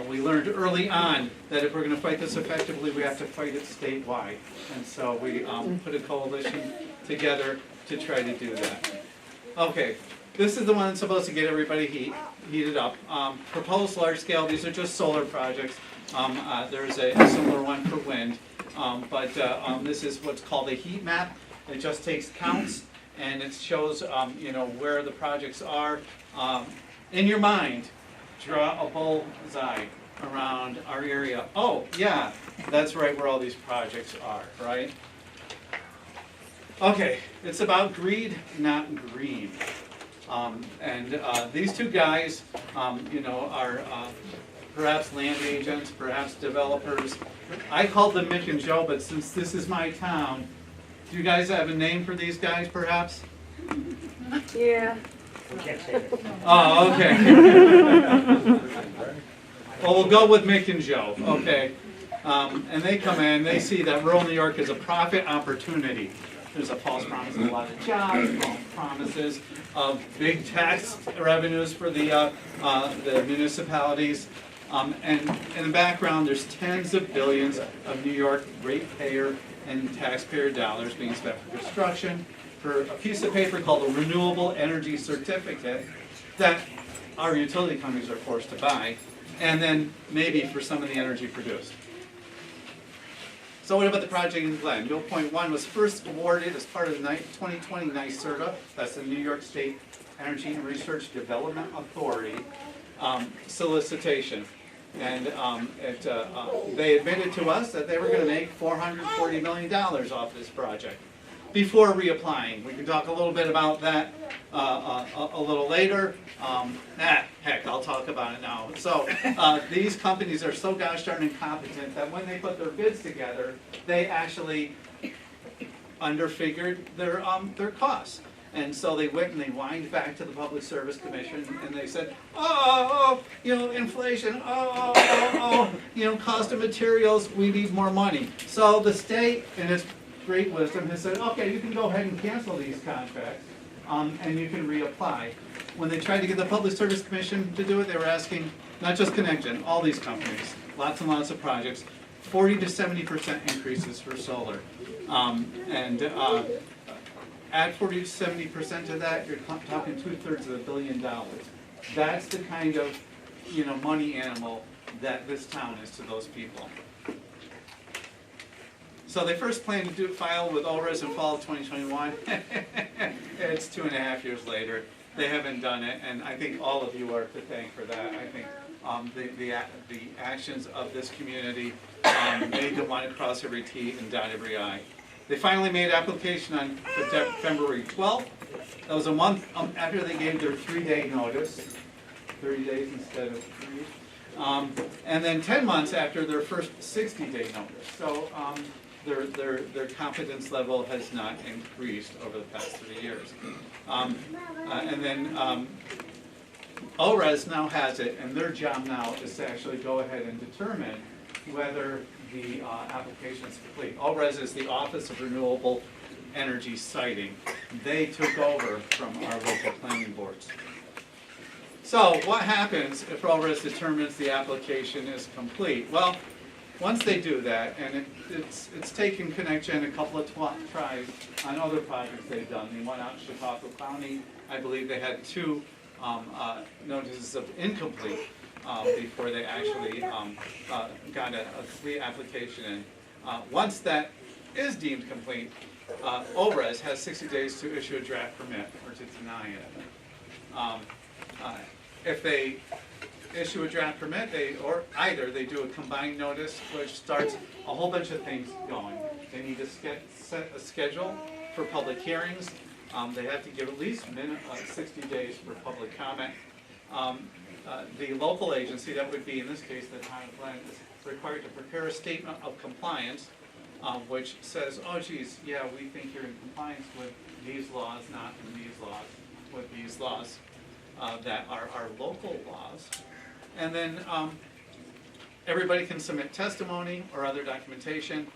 We learned early on that if we're going to fight this effectively, we have to fight it statewide. And so we put a coalition together to try to do that. Okay, this is the one that's supposed to get everybody heated up. Proposed large scale, these are just solar projects. There's a similar one for wind. But this is what's called a heat map. It just takes counts and it shows you know, where the projects are. In your mind, draw a bullseye around our area. Oh, yeah, that's right where all these projects are, right? Okay, it's about greed, not green. These two guys, you know, are perhaps land agents, perhaps developers. I called them Mick and Joe, but since this is my town, do you guys have a name for these guys, perhaps? Yeah. We can't say it. Oh, okay. Well, we'll go with Mick and Joe, okay. And they come in, they see that rural New York is a profit opportunity. There's a false promise of a lot of jobs, false promises of big tax revenues for the municipalities. And in the background, there's tens of billions of New York ratepayer and taxpayer dollars being spent for construction, for a piece of paper called a renewable energy certificate that our utility companies are forced to buy, and then maybe for some of the energy produced. So what about the project in Glen? Mill Point 1 was first awarded as part of the 2020 NYSERDA, that's the New York State Energy and Research Development Authority, solicitation. And they admitted to us that they were going to make $440 million off this project before reapplying. We can talk a little bit about that a little later. Heck, I'll talk about it now. So these companies are so gosh darn incompetent that when they put their bids together, they actually underfigured their costs. And so they went and they whined back to the Public Service Commission and they said, oh, you know, inflation, you know, cost of materials, we need more money. So the state, in its great wisdom, has said, okay, you can go ahead and cancel these contracts and you can reapply. When they tried to get the Public Service Commission to do it, they were asking, not just ConnectGen, all these companies, lots and lots of projects, 40 to 70% increases for solar. Add 40 to 70% of that, you're talking 2/3 of $1 billion. That's the kind of, you know, money animal that this town is to those people. So they first planned to file with ORES in fall of 2021. It's 2.5 years later. They haven't done it, and I think all of you are to thank for that. I think the actions of this community made them want to cross every T and dot every I. They finally made application on February 12th. That was a month after they gave their 3-day notice, 30 days instead of 3. And then 10 months after their first 60-day notice. So their confidence level has not increased over the past 3 years. And then ORES now has it, and their job now is to actually go ahead and determine whether the application is complete. ORES is the Office of Renewable Energy Siting. They took over from our local planning boards. So what happens if ORES determines the application is complete? Well, once they do that, and it's taken ConnectGen a couple of tries on other projects they've done. They went out in Chicago County. I believe they had 2 notices of incomplete before they actually got a complete application in. Once that is deemed complete, ORES has 60 days to issue a draft permit or to deny it. If they issue a draft permit, they do a combined notice, which starts a whole bunch of things going. They need to set a schedule for public hearings. They have to give at least 60 days for public comment. The local agency, that would be in this case the town of Glen, is required to prepare a statement of compliance, which says, oh geez, yeah, we think you're in compliance with these laws, not in these laws, with these laws that are our local laws. And then everybody can submit testimony or other documentation,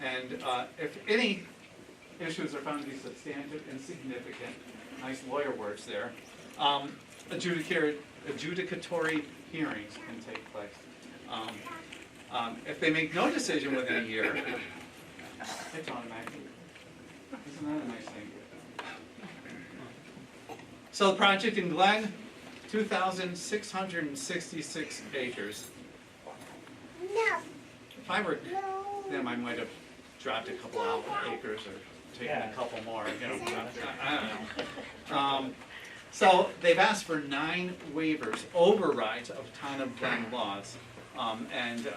and if any issues are found to be substantive and significant, nice lawyer words there, adjudicated adjudicatory hearings can take place. If they make no decision within a year, it's automatic. Isn't that a nice thing? So the project in Glen, 2,666 acres. If I were them, I might have dropped a couple out acres or taken a couple more, you know, I don't know. So they've asked for 9 waivers, overrides of town of Glen laws. And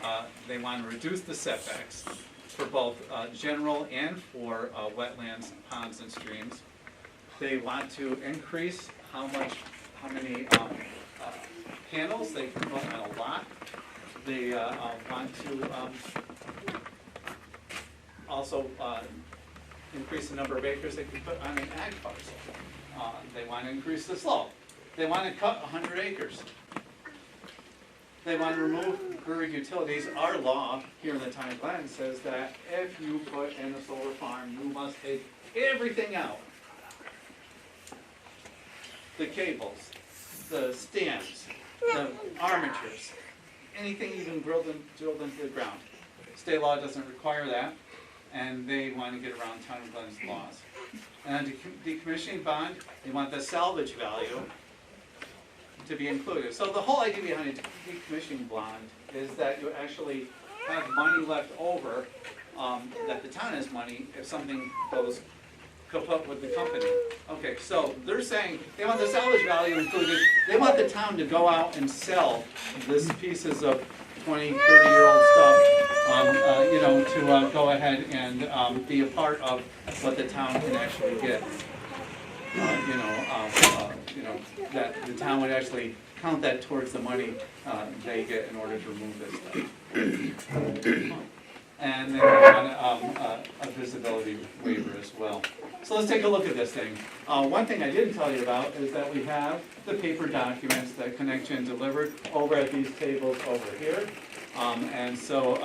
they want to reduce the setbacks for both general and for wetlands, ponds, and streams. They want to increase how many panels they can put on a lot. They want to also increase the number of acres they can put on an ag parcel. They want to increase the slope. They want to cut 100 acres. They want to remove buried utilities. Our law here in the town of Glen says that if you put in a solar farm, you must take everything out. The cables, the stands, the armatures, anything even drilled into the ground. State law doesn't require that, and they want to get around town of Glen's laws. And on decommissioning bond, they want the salvage value to be included. So the whole idea behind a decommissioning bond is that you actually have money left over, that the town has money if something goes kaput with the company. Okay, so they're saying they want the salvage value included. They want the town to go out and sell these pieces of 20, 30-year-old stuff, you know, to go ahead and be a part of what the town can actually get. You know, that the town would actually count that towards the money they get in order to remove this stuff. And then a visibility waiver as well. So let's take a look at this thing. One thing I didn't tell you about is that we have the paper documents that ConnectGen delivered over at these tables over here. And so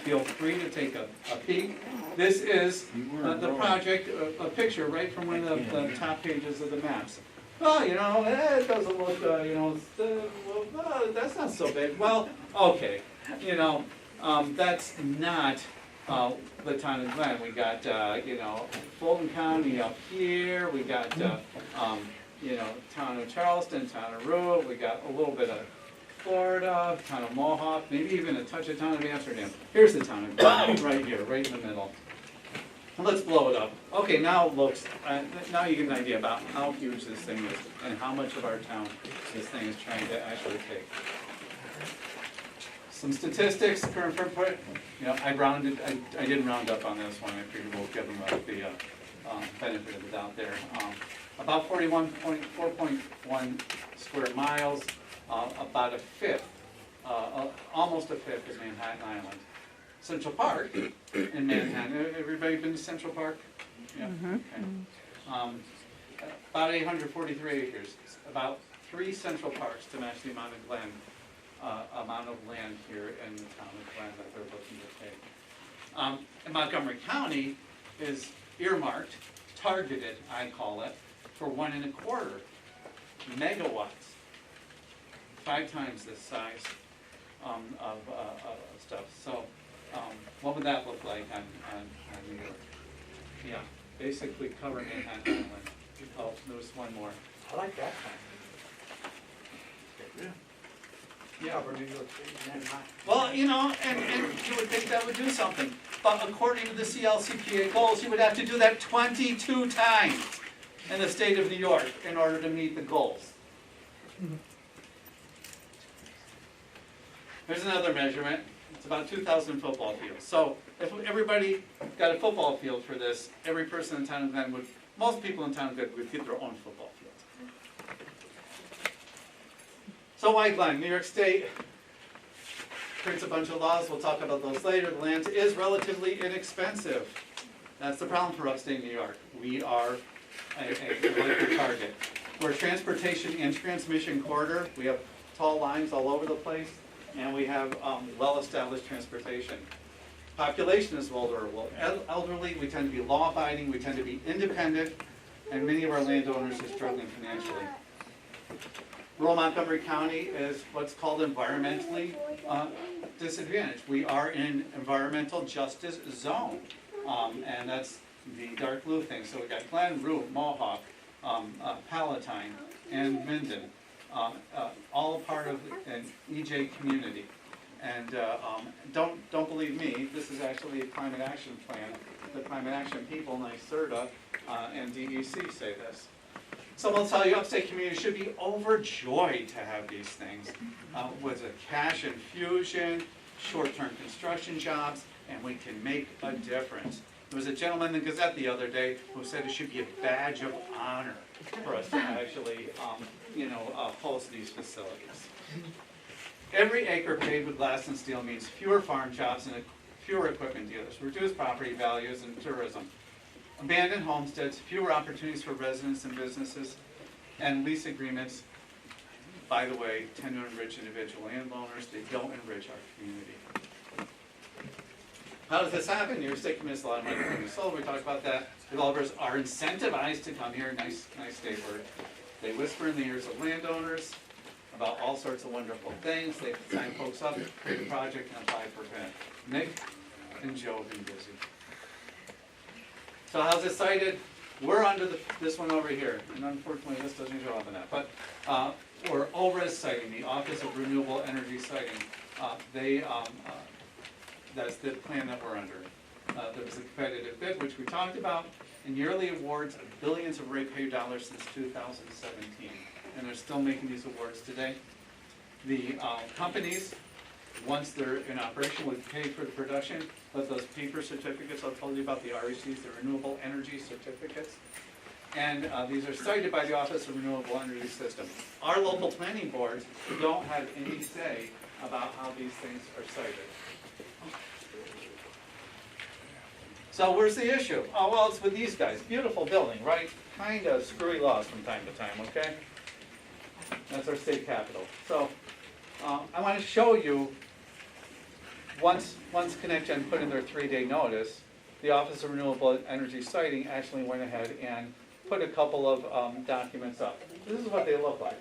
feel free to take a peek. This is the project, a picture right from one of the top pages of the maps. Well, you know, it doesn't look, you know, well, that's not so big. Well, okay, you know, that's not the town of Glen. We got, you know, Fulton County up here. We got, you know, town of Charleston, town of Rube. We got a little bit of Florida, town of Mohawk, maybe even a touch of town of Amsterdam. Here's the town of Glen, right here, right in the middle. Let's blow it up. Okay, now it looks, now you get an idea about how huge this thing is and how much of our town this thing is trying to actually take. Some statistics, current footprint. You know, I didn't round up on this one. I figured we'll give them the benefit of the doubt there. About 4.1 square miles. About a fifth, almost a fifth is Manhattan Island. Central Park in Manhattan. Everybody been to Central Park? Yeah. Okay. About 843 acres. About 3 Central Parks to match the amount of land here in the town of Glen that they're looking to take. And Montgomery County is earmarked, targeted, I call it, for 1.25 megawatts. 5 times this size of stuff. So what would that look like on New York? Yeah, basically cover Manhattan Island. Oh, there's one more. I like that kind. Yeah. Cover New York City, Manhattan. Well, you know, and you would think that would do something. But according to the CLCPA goals, you would have to do that 22 times in the state of New York in order to meet the goals. Here's another measurement. It's about 2,000 football fields. So if everybody got a football field for this, every person in town of Glen would, most people in town of Glen would get their own football field. So why Glen? New York State creates a bunch of laws. We'll talk about those later. The land is relatively inexpensive. That's the problem for upstate New York. We are a likely target. We're a transportation and transmission corridor. We have tall lines all over the place. And we have well-established transportation. Population is elderly, we tend to be law-abiding, we tend to be independent, and many of our landowners are struggling financially. Rural Montgomery County is what's called environmentally disadvantaged. We are in environmental justice zone, and that's the dark blue thing. So we got Glen, Root, Mohawk, Palatine, and Minden, all part of an EJ community. And don't believe me, this is actually a climate action plan. The climate action people, NYSERDA and DEC say this. Some will tell you upstate communities should be overjoyed to have these things with a cash infusion, short-term construction jobs, and we can make a difference. There was a gentleman in the Gazette the other day who said it should be a badge of honor for us to actually, host these facilities. Every acre paved with glass and steel means fewer farm jobs and fewer equipment dealers, reduced property values and tourism, abandoned homesteads, fewer opportunities for residents and businesses, and lease agreements, by the way, tend to enrich individual landowners. They don't enrich our community. How does this happen? New York State commits a lot of money to solar. We talked about that. Developers are incentivized to come here. Nice state word. They whisper in the ears of landowners about all sorts of wonderful things. They sign folks up, create a project, and apply for grant. Nick and Joe have been busy. So how's this cited? We're under this one over here, and unfortunately this doesn't show up in that. But we're ORES siting, the Office of Renewable Energy Siting. That's the plan that we're under. There was a competitive bid, which we talked about, and yearly awards of billions of ratepayer dollars since 2017. And they're still making these awards today. The companies, once they're in operation, would pay for the production of those paper certificates I told you about, the RECs, the Renewable Energy Certificates. And these are cited by the Office of Renewable Energy System. Our local planning boards don't have any say about how these things are cited. So where's the issue? Oh, well, it's with these guys. Beautiful building, right? Kind of screwy laws from time to time, okay? That's our state capital. So I want to show you, once ConnectGen put in their 3-day notice, the Office of Renewable Energy Siting actually went ahead and put a couple of documents up. This is what they look like.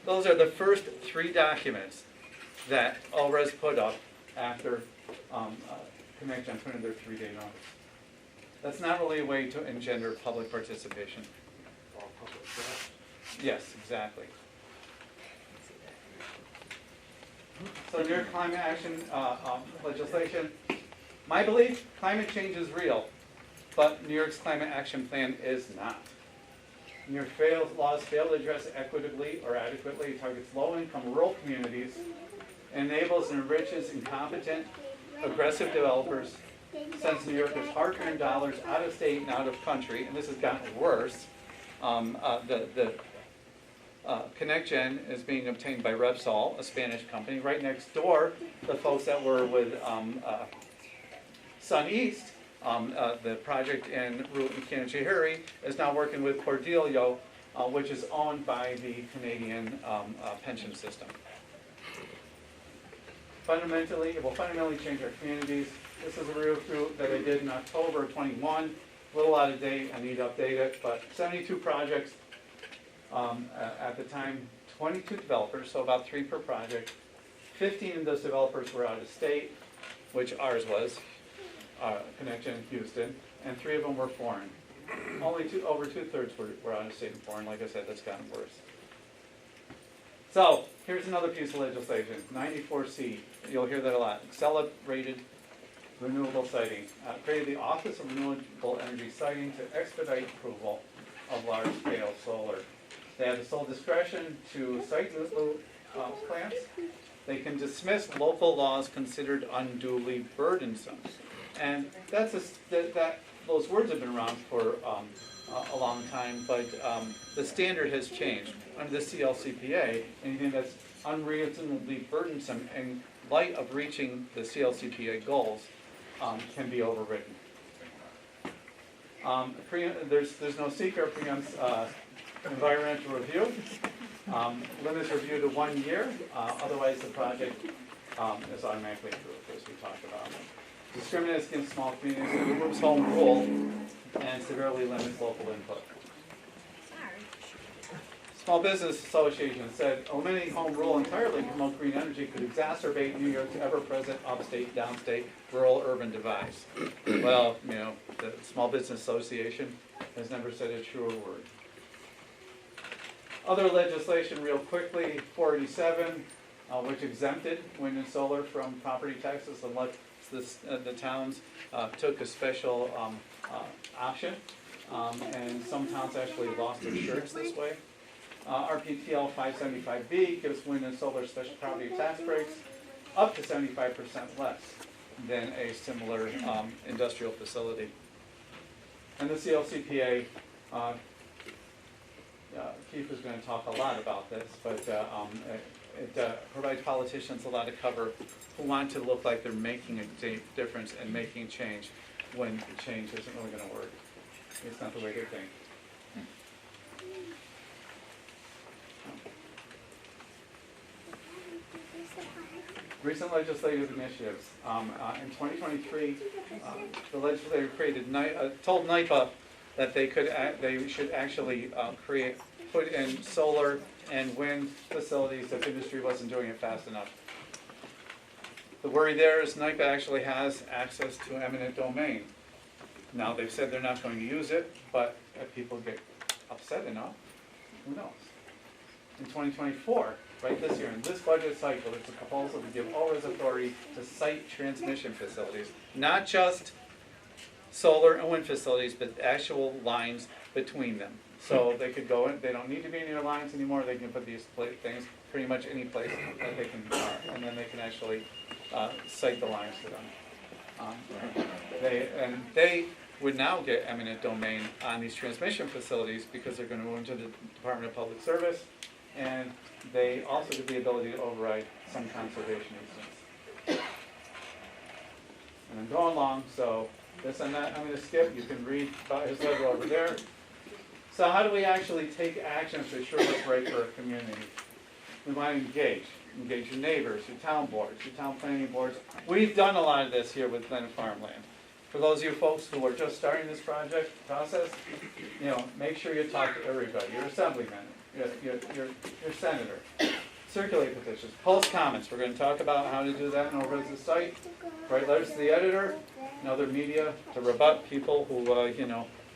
Those are the first 3 documents that ORES put up after ConnectGen put in their 3-day notice. That's not really a way to engender public participation. All public trust. Yes, exactly. So New York climate action legislation. My belief, climate change is real, but New York's climate action plan is not. New York laws fail to address equitably or adequately, targets low-income rural communities, enables and enriches incompetent, aggressive developers, sends New Yorkers hard-earned dollars out of state and out of country, and this has gotten worse. ConnectGen is being obtained by Repsol, a Spanish company. Right next door, the folks that were with Sun East, the project in Root and Erie, is now working with Cordelio, which is owned by the Canadian pension system. Fundamentally, it will fundamentally change our communities. This is a review that I did in October of 21. A little out of date, I need to update it, but 72 projects at the time, 22 developers, so about 3 per project. 15 of those developers were out of state, which ours was, ConnectGen Houston, and 3 of them were foreign. Only over 2/3 were out of state and foreign. Like I said, that's gotten worse. So here's another piece of legislation, 94C. You'll hear that a lot. Accelerated renewable siting. Created the Office of Renewable Energy Siting to expedite approval of large-scale solar. They have the sole discretion to site new plants. They can dismiss local laws considered unduly burdensome. And those words have been around for a long time, but the standard has changed. Under the CLCPA, anything that's unreasonably burdensome in light of reaching the CLCPA goals can be overridden. There's no secret preempts environmental review. Limits review to 1 year, otherwise the project is automatically approved, as we talked about. discriminates against small communities, removes home rule, and severely limits local input. Small Business Association said eliminating home rule entirely to promote green energy could exacerbate New York's ever-present upstate, downstate, rural-urban divides. Well, you know, the Small Business Association has never said a truer word. Other legislation, real quickly, 487, which exempted wind and solar from property taxes unless the towns took a special option, and some towns actually lost insurance this way. RPTL 575B gives wind and solar special property tax breaks up to 75% less than a similar industrial facility. And the CLCPA, Keith is going to talk a lot about this, but it provides politicians a lot of cover who want to look like they're making a difference and making change when change isn't really going to work. It's not the way they think. Recent legislative initiatives. In 2023, the legislature told NYPA that they should actually put in solar and wind facilities if industry wasn't doing it fast enough. The worry there is NYPA actually has access to eminent domain. Now, they've said they're not going to use it, but if people get upset enough, who knows? In 2024, right this year, in this budget cycle, there's a proposal to give ORES authority to site transmission facilities, not just solar and wind facilities, but actual lines between them. So they could go in, they don't need to be near lines anymore, they can put these things pretty much any place that they can, and then they can actually site the lines to them. They would now get eminent domain on these transmission facilities because they're going to go into the Department of Public Service, and they also get the ability to override some conservation easements. And I'm going along, so this I'm going to skip. You can read about his letter over there. So how do we actually take action to ensure what's right for our community? We want to engage your neighbors, your town boards, your town planning boards. We've done a lot of this here with GlenFARMLand. For those of you folks who are just starting this process, you know, make sure you talk to everybody, your assemblyman, your senator. Circulate petitions, post comments. We're going to talk about how to do that in over the site. Write letters to the editor and other media to rebut people who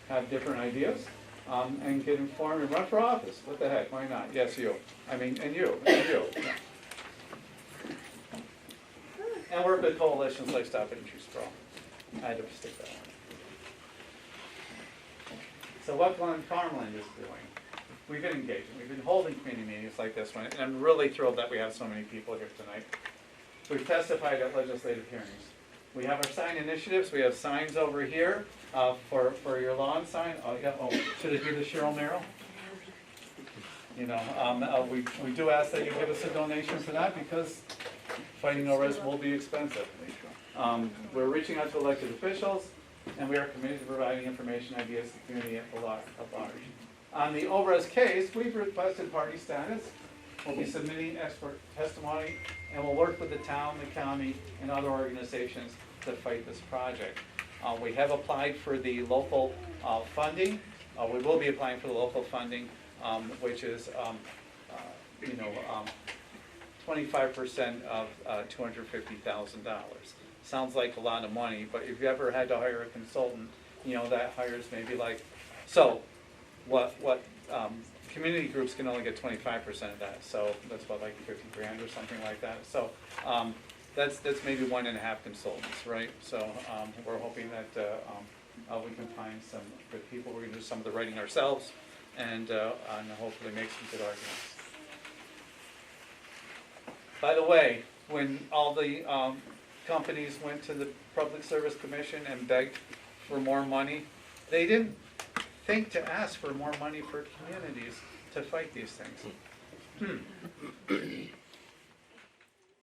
have different ideas, and get informed and run for office. What the heck? Why not? Yes, you. I mean, and you. And work with coalitions like Stop Industry Sprawl. I had to stick that one. So what GlenFARMLand is doing? We've been engaging. We've been holding community meetings like this one, and I'm really thrilled that we have so many people here tonight. We've testified at legislative hearings. We have our sign initiatives. We have signs over here for your lawn sign. Oh yeah. Oh, should I do the Cheryl Merrill? You know, we do ask that you give us a donation for that because fighting ORES will be expensive. We're reaching out to elected officials, and we are committed to providing information, ideas to the community at large. On the ORES case, we've requested party status. We'll be submitting expert testimony, and we'll work with the town, the county, and other organizations to fight this project. We have applied for the local funding. We will be applying for the local funding, which is 25% of $250,000. Sounds like a lot of money, but if you ever had to hire a consultant, you know that hires maybe like so. What community groups can only get 25% of that, so that's about like 50 grand or something like that. So that's maybe 1.5 consultants, right? So we're hoping that we can find some good people. We're going to do some of the writing ourselves, and hopefully make some good arguments. By the way, when all the companies went to the Public Service Commission and begged for more money, they didn't think to ask for more money for communities to fight these things.